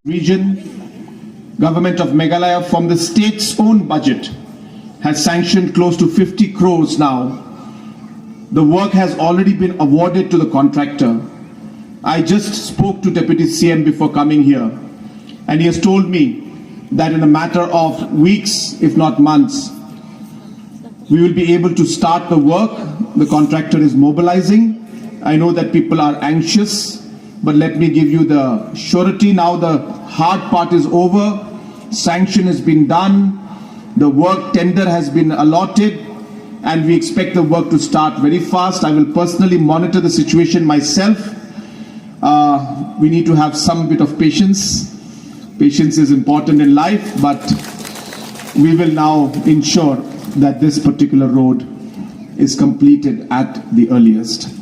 Region, Government of Meghalaya from the state's own budget has sanctioned close to 50 crores now. The work has already been awarded to the contractor. I just spoke to Deputy CM before coming here, and he has told me that in a matter of weeks, if not months, we will be able to start the work. The contractor is mobilizing. I know that people are anxious, but let me give you the surety now. The hard part is over. Sanction has been done. The work tender has been allotted, and we expect the work to start very fast. I will personally monitor the situation myself. We need to have some bit of patience. Patience is important in life, but we will now ensure that this particular road is completed at the earliest.